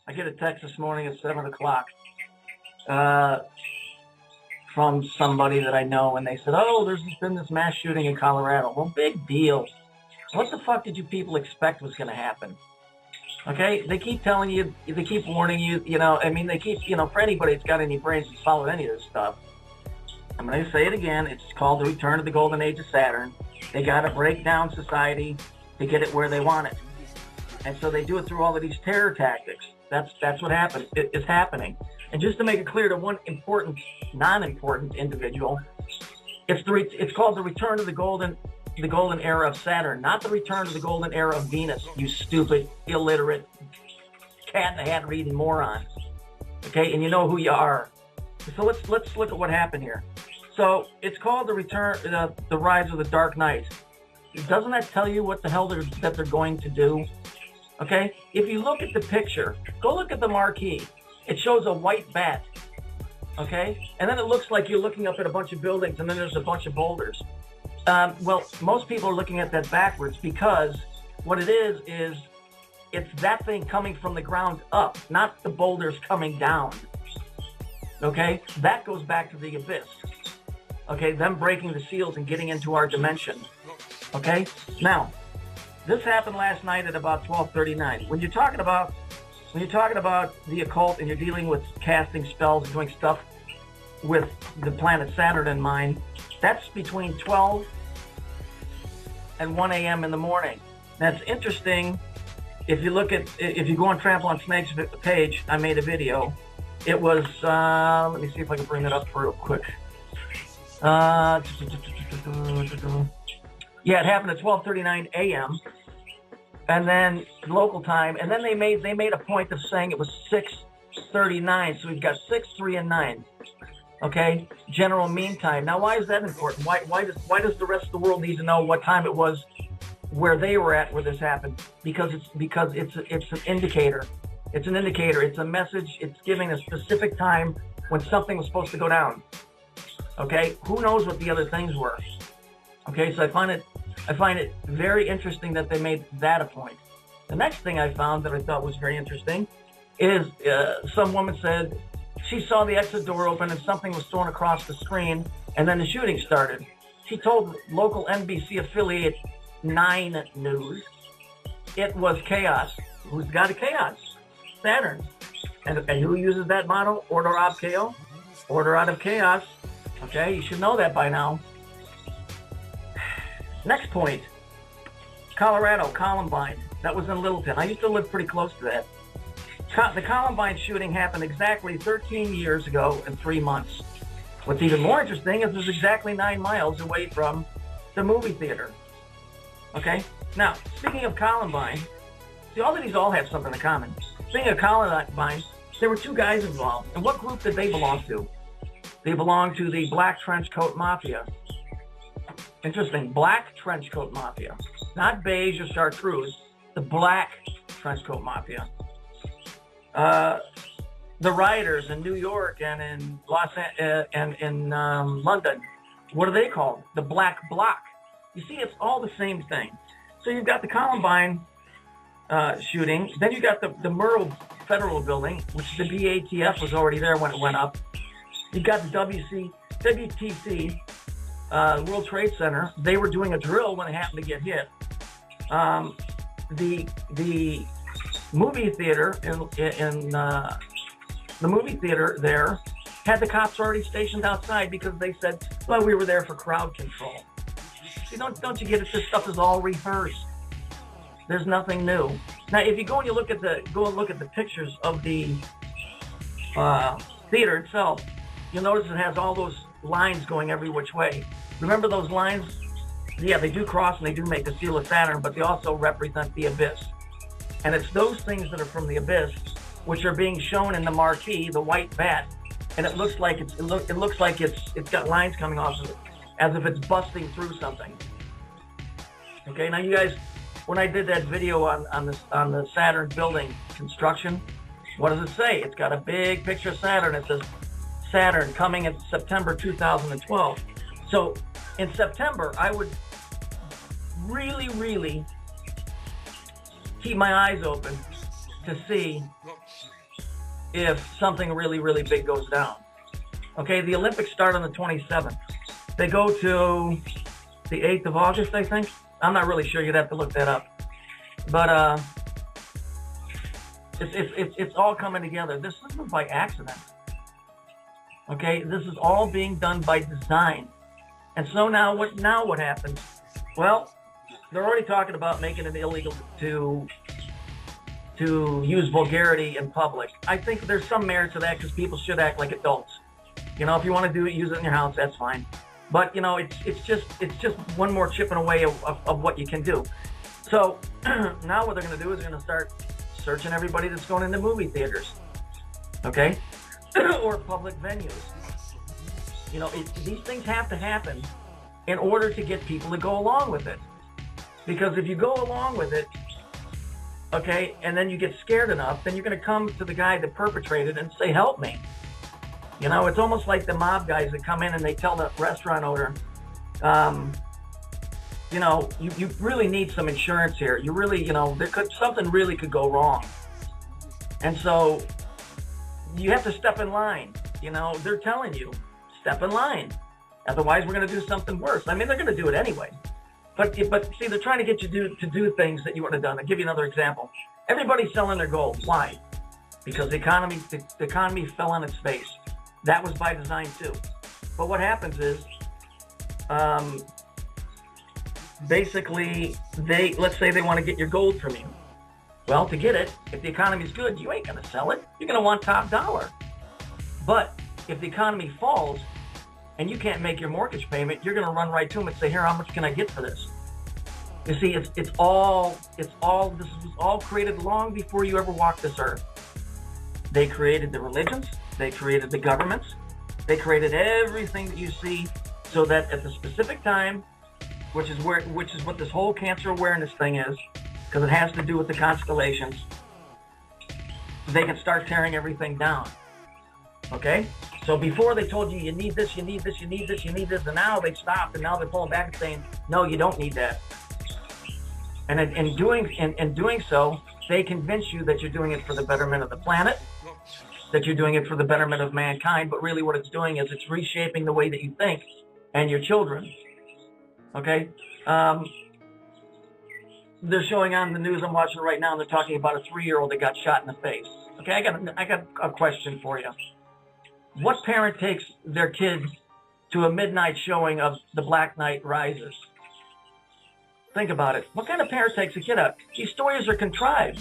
I get a text this morning at 7 o'clock from somebody that I know, and they said, oh, there's been this mass shooting in Colorado. Well, big deal. What the fuck did you people expect was going to happen? Okay, they keep telling you, they keep warning you, you know, I mean, they keep, you know, for anybody that's got any brains to follow any of this stuff, I'm going to say it again, it's called the return of the golden age of Saturn. They got to break down society to get it where they want it. And so they do it through all of these terror tactics. That's what happens. It is happening. And just to make it clear to one important, non-important individual, it's called the return of the golden era of Saturn, not the return of the golden era of Venus, you stupid, illiterate, cat in the hat reading moron. Okay, and you know who you are. So let's look at what happened here. So it's called the return, the rise of the dark night. Doesn't that tell you what the hell that they're going to do? Okay, if you look at the picture, go look at the marquee. It shows a white bat. Okay, and then it looks like you're looking up at a bunch of buildings, and then there's a bunch of boulders. Well, most people are looking at that backwards, because what it is it's that thing coming from the ground up, not the boulders coming down. Okay, that goes back to the abyss. Okay, them breaking the seals and getting into our dimension. Okay, now this happened last night at about 12:39. When you're talking about the occult and you're dealing with casting spells and doing stuff with the planet Saturn in mind, that's between 12 and 1 a.m. in the morning. That's interesting. If you go on Trample on Snakes page, I made a video. It was, let me see if I can bring it up real quick. Yeah, it happened at 12:39 a.m. and then local time, and then they made a point of saying it was 6:39. So we've got 6, 3, and 9. Okay, general mean time. Now, why is that important? Why does the rest of the world need to know what time it was where they were at where this happened? Because it's an indicator. It's an indicator. It's a message. It's giving a specific time when something was supposed to go down. Okay, who knows what the other things were? Okay, so I find it very interesting that they made that a point. The next thing I found that I thought was very interesting is some woman said she saw the exit door open and something was thrown across the screen, and then the shooting started. She told local NBC affiliate 9 News it was chaos. Who's got a chaos? Saturn. And who uses that motto? Order ab chaos. Order out of chaos. Okay, you should know that by now. Next point. Colorado, Columbine. That was in Littleton. I used to live pretty close to that. The Columbine shooting happened exactly 13 years ago and 3 months. What's even more interesting is it's exactly 9 miles away from the movie theater. Okay? Now, speaking of Columbine, see, all of these all have something in common. Speaking of Columbine, there were 2 guys involved. And what group did they belong to? They belonged to the Black Trench Coat Mafia. Interesting. Black Trench Coat Mafia. Not beige or chartreuse. The Black Trench Coat Mafia. The rioters in New York and in London, what are they called? The Black Bloc. You see, it's all the same thing. So you've got the Columbine shooting. Then you got the Murrow Federal Building, which the BATF was already there when it went up. You got the WTC, World Trade Center. They were doing a drill when it happened to get hit. The movie theater the movie theater there had the cops already stationed outside because they said, well, we were there for crowd control. See, don't you get it? This stuff is all rehearsed. There's nothing new. Now, if you go and look at the pictures of the theater itself, you'll notice it has all those lines going every which way. Remember those lines? Yeah, they do cross and they do make the seal of Saturn, but they also represent the abyss. And it's those things that are from the abyss which are being shown in the marquee, the white bat, and it looks like it's got lines coming off of it, as if it's busting through something. Okay, now you guys, when I did that video on the Saturn building construction, what does it say? It's got a big picture of Saturn. It says Saturn coming in September 2012. So in September, I would really, really keep my eyes open to see if something really, really big goes down. Okay, the Olympics start on the 27th. They go to the 8th of August, I think. I'm not really sure. You'd have to look that up. But it's all coming together. This isn't by accident. Okay, this is all being done by design. And so now what happens? Well, they're already talking about making it illegal to use vulgarity in public. I think there's some merit to that because people should act like adults. You know, if you want to do it, use it in your house, that's fine. But you know, it's just one more chipping away of what you can do. So now what they're going to do is they're going to start searching everybody that's going into movie theaters, okay, or public venues. You know, these things have to happen in order to get people to go along with it. Because if you go along with it, okay, and then you get scared enough, then you're going to come to the guy that perpetrated and say, help me. You know, it's almost like the mob guys that come in and they tell the restaurant owner, you know, you really need some insurance here. You really, you know, something really could go wrong. And so you have to step in line. You know, they're telling you, step in line. Otherwise, we're going to do something worse. I mean, they're going to do it anyway. But see, they're trying to get you to do things that you wouldn't have done. I'll give you another example. Everybody's selling their gold. Why? Because the economy fell on its face. That was by design too. But what happens is, basically, let's say they want to get your gold from you. Well, to get it, if the economy's good, you ain't going to sell it. You're going to want top dollar. But if the economy falls and you can't make your mortgage payment, you're going to run right to them and say, here, how much can I get for this? You see, this was all created long before you ever walked this earth. They created the religions. They created the governments. They created everything that you see so that at the specific time, which is what this whole cancer awareness thing is, because it has to do with the constellations, they can start tearing everything down. Okay? So before they told you, you need this, you need this, you need this, you need this, and now they've stopped, and now they're pulling back and saying, no, you don't need that. And in doing so, they convince you that you're doing it for the betterment of the planet, that you're doing it for the betterment of mankind, but really what it's doing is it's reshaping the way that you think and your children. Okay? They're showing on the news I'm watching right now, and they're talking about a 3-year-old that got shot in the face. Okay, I got a question for you. What parent takes their kid to a midnight showing of The Black Knight Rises? Think about it. What kind of parent takes a kid out? These stories are contrived.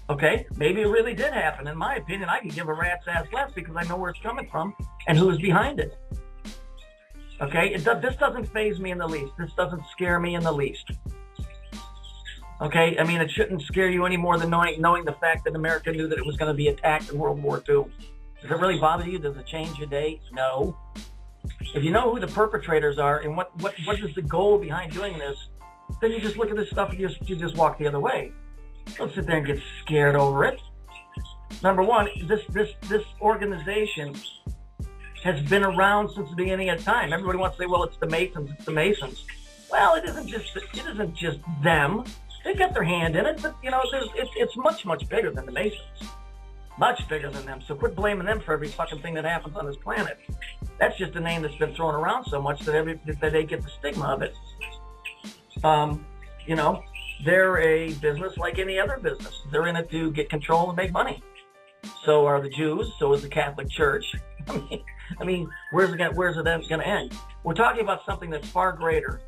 Okay, maybe it really did happen. In my opinion, I can give a rat's ass less because I know where it's coming from and who's behind it. Okay, this doesn't faze me in the least. This doesn't scare me in the least. Okay, I mean, it shouldn't scare you any more than knowing the fact that America knew that it was going to be attacked in World War II. Does it really bother you? Does it change your day? No. If you know who the perpetrators are and what is the goal behind doing this, then you just look at this stuff and you just walk the other way. Don't sit there and get scared over it. Number one, this organization has been around since the beginning of time. Everybody wants to say, well, it's the Masons, it's the Masons. Well, it isn't just them. They got their hand in it, but you know, it's much, much bigger than the Masons. Much bigger than them. So quit blaming them for every fucking thing that happens on this planet. That's just a name that's been thrown around so much that they get the stigma of it. You know, they're a business like any other business. They're in it to get control and make money. So are the Jews. So is the Catholic Church. I mean, where's it going to end? We're talking about something that's far greater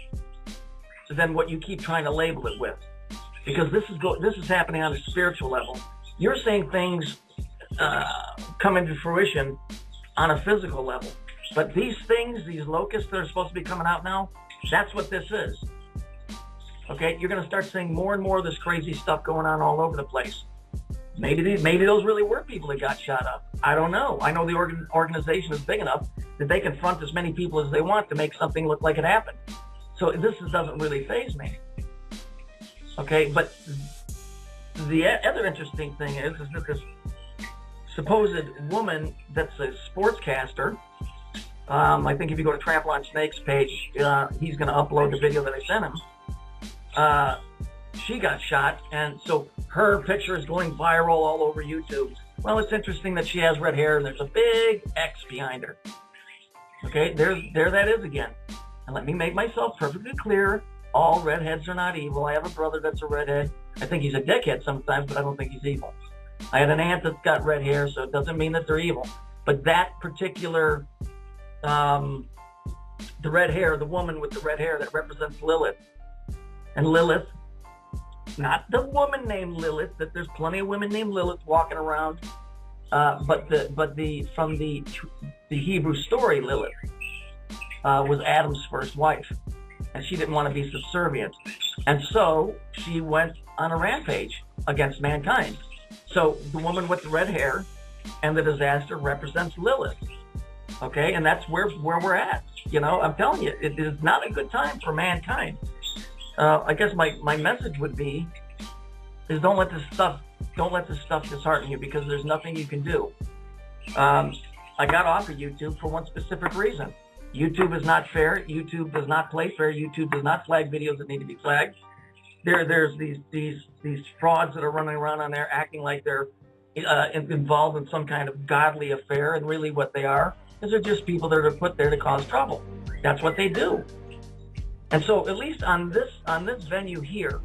than what you keep trying to label it with, because this is happening on a spiritual level. You're seeing things come into fruition on a physical level, but these things, these locusts that are supposed to be coming out now, that's what this is. Okay, you're going to start seeing more and more of this crazy stuff going on all over the place. Maybe those really were people that got shot up. I don't know. I know the organization is big enough that they can front as many people as they want to make something look like it happened. So this doesn't really faze me. Okay, but the other interesting thing is that this supposed woman that's a sportscaster, I think if you go to Trample on Snake's page, he's going to upload the video that I sent him. she got shot, and so her picture is going viral all over YouTube. Well, it's interesting that she has red hair, and there's a big X behind her. Okay, there that is again. And let me make myself perfectly clear. All redheads are not evil. I have a brother that's a redhead. I think he's a dickhead sometimes, but I don't think he's evil. I had an aunt that's got red hair, so it doesn't mean that they're evil. But that particular, the red hair, the woman with the red hair that represents Lilith. And Lilith, not the woman named Lilith, that there's plenty of women named Lilith walking around, but from the Hebrew story, Lilith was Adam's first wife, and she didn't want to be subservient, and so she went on a rampage against mankind. So the woman with the red hair and the disaster represents Lilith. Okay, and that's where we're at. You know, I'm telling you, it is not a good time for mankind. I guess my message would be is don't let this stuff dishearten you, because there's nothing you can do. I got off of YouTube for one specific reason. YouTube is not fair. YouTube does not play fair. YouTube does not flag videos that need to be flagged. There's these frauds that are running around on there acting like they're involved in some kind of godly affair, and really what they are is they're just people that are put there to cause trouble. That's what they do. And so at least on this venue here,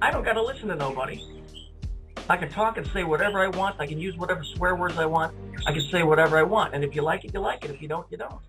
I don't got to listen to nobody. I can talk and say whatever I want. I can use whatever swear words I want. I can say whatever I want. And if you like it, you like it. If you don't, you don't.